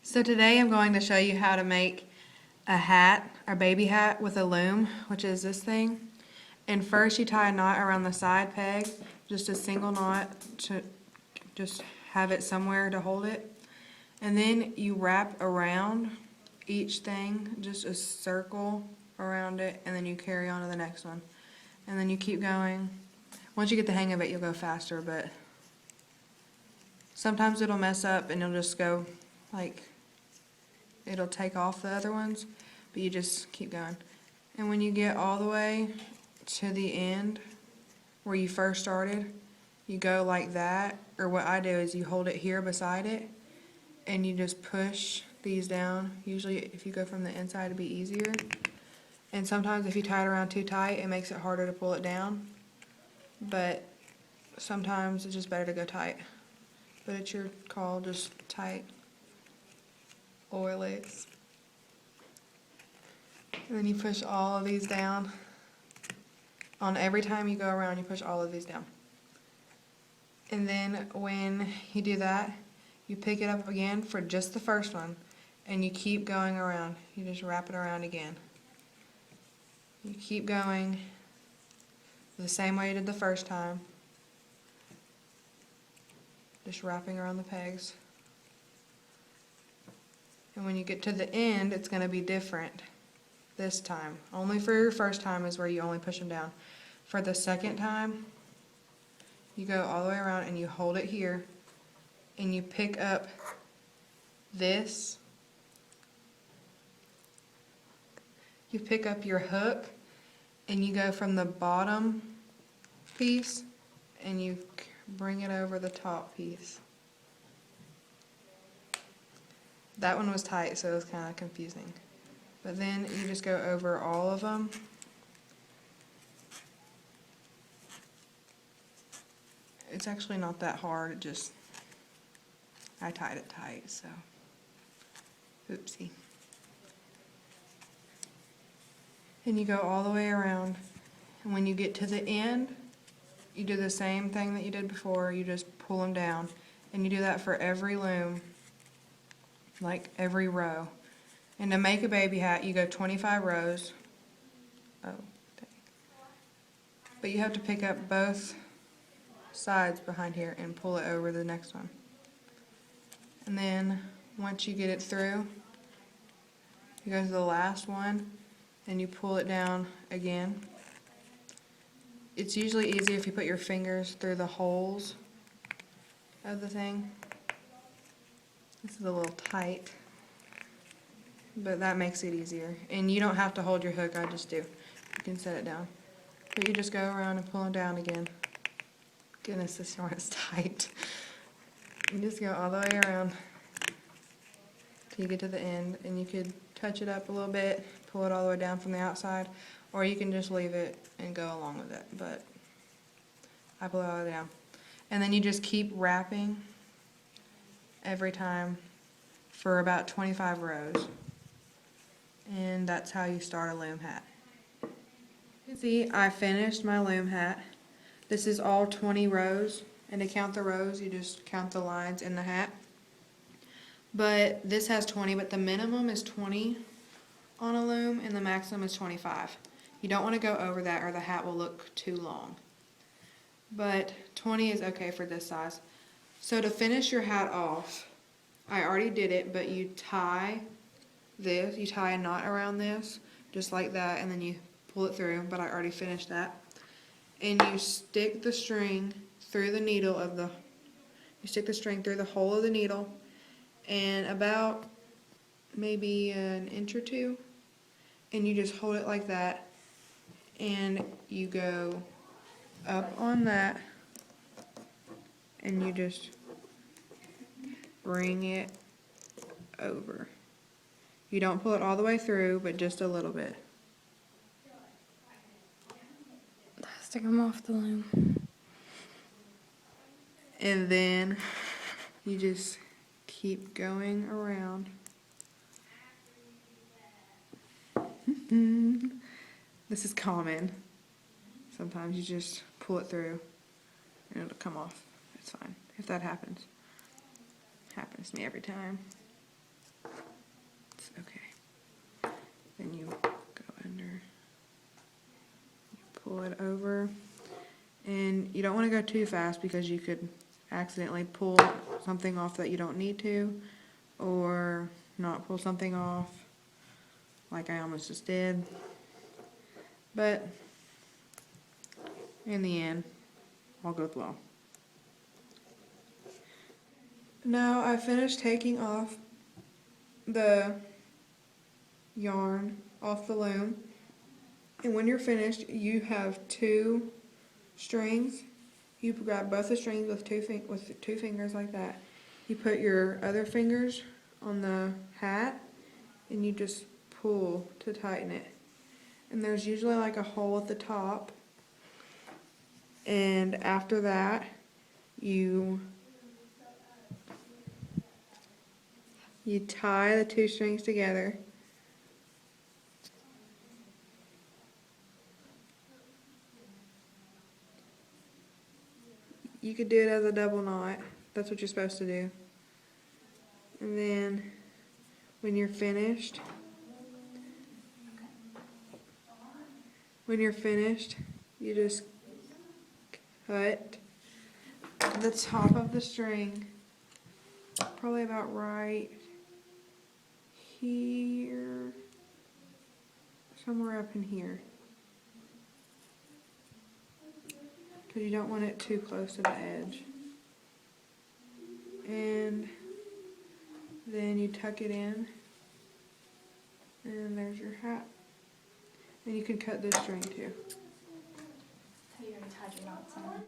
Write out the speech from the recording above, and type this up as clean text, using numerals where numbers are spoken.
So today I'm going to show you how to make a hat, a baby hat with a loom, which is this thing. And first you tie a knot around the side peg, just a single knot to just have it somewhere to hold it. And then you wrap around each thing, just a circle around it, and then you carry on to the next one. And then you keep going. Once you get the hang of it, you'll go faster, but sometimes it'll mess up and you'll just go like, it'll take off the other ones, but you just keep going. And when you get all the way to the end where you first started, you go like that, or what I do is you hold it here beside it and you just push these down. Usually if you go from the inside it'd be easier. And sometimes if you tie it around too tight, it makes it harder to pull it down. But sometimes it's just better to go tight. But it's your call, just tight oilets. And then you push all of these down. On every time you go around, you push all of these down. And then when you do that, you pick it up again for just the first one, and you keep going around. You just wrap it around again. You keep going the same way you did the first time. Just wrapping around the pegs. And when you get to the end, it's going to be different this time. Only for your first time is where you only push them down. For the second time, you go all the way around and you hold it here and you pick up this. You pick up your hook and you go from the bottom piece and you bring it over the top piece. That one was tight, so it was kind of confusing. But then you just go over all of them. It's actually not that hard, it just, I tied it tight, so, oopsie. And you go all the way around, and when you get to the end, you do the same thing that you did before, you just pull them down. And you do that for every loom, like every row. And to make a baby hat, you go 25 rows. Oh, dang. But you have to pick up both sides behind here and pull it over the next one. And then once you get it through, you go to the last one and you pull it down again. It's usually easier if you put your fingers through the holes of the thing. This is a little tight, but that makes it easier. And you don't have to hold your hook, I just do. You can set it down. But you just go around and pull them down again. Goodness, this yarn is tight. You just go all the way around till you get to the end, and you could touch it up a little bit, pull it all the way down from the outside, or you can just leave it and go along with it, but I pull it all the way down. And then you just keep wrapping every time for about 25 rows. And that's how you start a loom hat. You see, I finished my loom hat. This is all 20 rows, and to count the rows, you just count the lines in the hat. But this has 20, but the minimum is 20 on a loom, and the maximum is 25. You don't want to go over that, or the hat will look too long. But 20 is okay for this size. So to finish your hat off, I already did it, but you tie this, you tie a knot around this, just like that, and then you pull it through, but I already finished that. And you stick the string through the needle of the, you stick the string through the hole of the needle, and about maybe an inch or two, and you just hold it like that, and you go up on that, and you just bring it over. You don't pull it all the way through, but just a little bit. Stick them off the loom. And then you just keep going around. This is common. Sometimes you just pull it through and it'll come off. It's fine if that happens. Happens to me every time. pull it over. And you don't want to go too fast because you could accidentally pull something off that you don't need to, or not pull something off like I almost just did. But in the end, all goes well. Now I finished taking off the yarn off the loom, and when you're finished, you have 2 strings. You grab both the strings with two fingers like that. You put your other fingers on the hat and you just pull to tighten it. And there's usually like a hole at the top. And after that, you tie the 2 strings together. You could do it as a double knot. That's what you're supposed to do. And then when you're finished, you just cut the top of the string, probably about right here, somewhere up in here, because you don't want it too close to the edge. And then you tuck it in, and there's your hat. And you can cut this string too. Have you already tied your knots on?